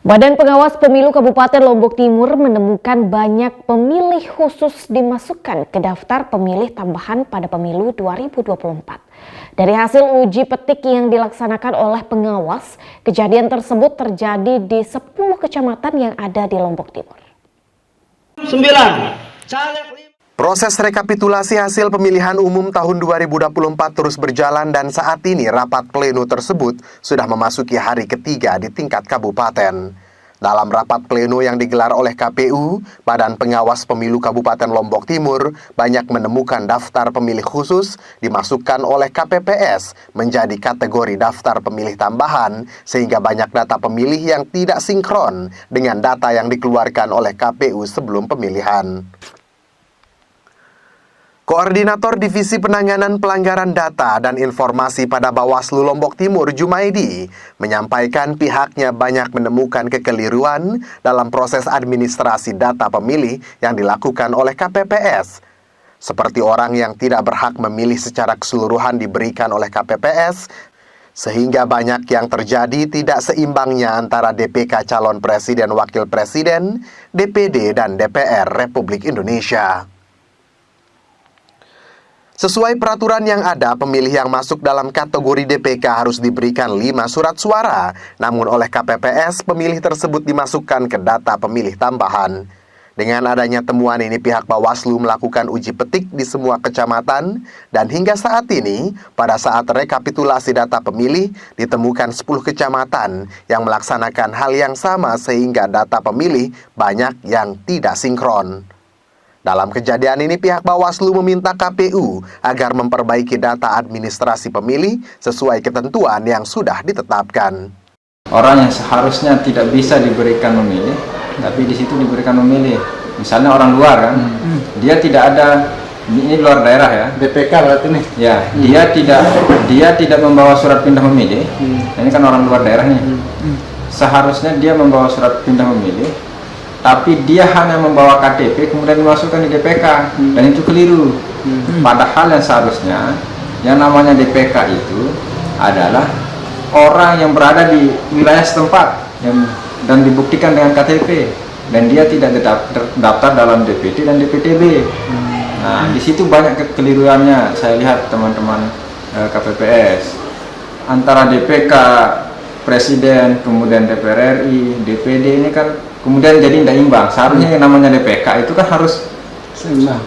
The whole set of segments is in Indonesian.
Badan Pengawas Pemilu Kabupaten Lombok Timur menemukan banyak pemilih khusus dimasukkan ke daftar pemilih tambahan pada pemilu 2024. Dari hasil uji petik yang dilaksanakan oleh pengawas, kejadian tersebut terjadi di 10 kecamatan yang ada di Lombok Timur. 9. Proses rekapitulasi hasil pemilihan umum tahun 2024 terus berjalan dan saat ini rapat pleno tersebut sudah memasuki hari ketiga di tingkat kabupaten. Dalam rapat pleno yang digelar oleh KPU, Badan Pengawas Pemilu Kabupaten Lombok Timur banyak menemukan daftar pemilih khusus dimasukkan oleh KPPS menjadi kategori daftar pemilih tambahan sehingga banyak data pemilih yang tidak sinkron dengan data yang dikeluarkan oleh KPU sebelum pemilihan. Koordinator Divisi Penanganan Pelanggaran Data dan Informasi pada Bawaslu Lombok Timur, Jumaidi, menyampaikan pihaknya banyak menemukan kekeliruan dalam proses administrasi data pemilih yang dilakukan oleh KPPS. Seperti orang yang tidak berhak memilih secara keseluruhan diberikan oleh KPPS, sehingga banyak yang terjadi tidak seimbangnya antara DPK calon presiden wakil presiden, DPD, dan DPR Republik Indonesia. Sesuai peraturan yang ada, pemilih yang masuk dalam kategori DPK harus diberikan 5 surat suara. Namun oleh KPPS, pemilih tersebut dimasukkan ke data pemilih tambahan. Dengan adanya temuan ini, pihak Bawaslu melakukan uji petik di semua kecamatan. Dan hingga saat ini, pada saat rekapitulasi data pemilih, ditemukan 10 kecamatan yang melaksanakan hal yang sama sehingga data pemilih banyak yang tidak sinkron. Dalam kejadian ini, pihak Bawaslu meminta KPU agar memperbaiki data administrasi pemilih sesuai ketentuan yang sudah ditetapkan. Orang yang seharusnya tidak bisa diberikan memilih, tapi di situ diberikan memilih. Misalnya orang luar kan, dia tidak ada, ini luar daerah ya. DPK berarti nih. Ya, dia tidak membawa surat pindah memilih. Ini kan orang luar daerah nih. Seharusnya dia membawa surat pindah memilih, tapi dia hanya membawa KTP kemudian dimasukkan di DPK, dan itu keliru. Padahal yang seharusnya yang namanya DPK itu adalah orang yang berada di wilayah setempat dan dibuktikan dengan KTP, dan dia tidak terdaftar dalam DPT dan DPTB. Nah, di situ banyak kekeliruannya saya lihat teman-teman KPPS antara DPK Presiden kemudian DPR RI, DPD ini kan kemudian jadi tidak imbang. Seharusnya yang namanya DPK itu kan harus seimbang.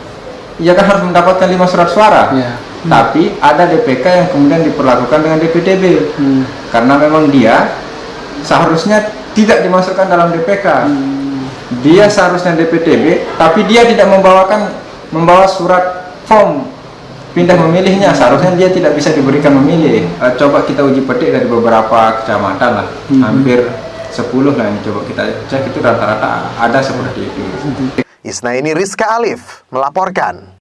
Iya kan harus mendapatkan 5 surat suara. Tapi ada DPK yang kemudian diperlakukan dengan DPTB. Karena memang dia seharusnya tidak dimasukkan dalam DPK. Dia seharusnya DPTB, tapi dia tidak membawa surat form pindah memilihnya. Seharusnya dia tidak bisa diberikan memilih. Coba kita uji petik dari beberapa kecamatan lah. Hampir 10 lah yang coba kita cek, itu rata-rata ada seperti itu. Isnaini Rizka Alif melaporkan.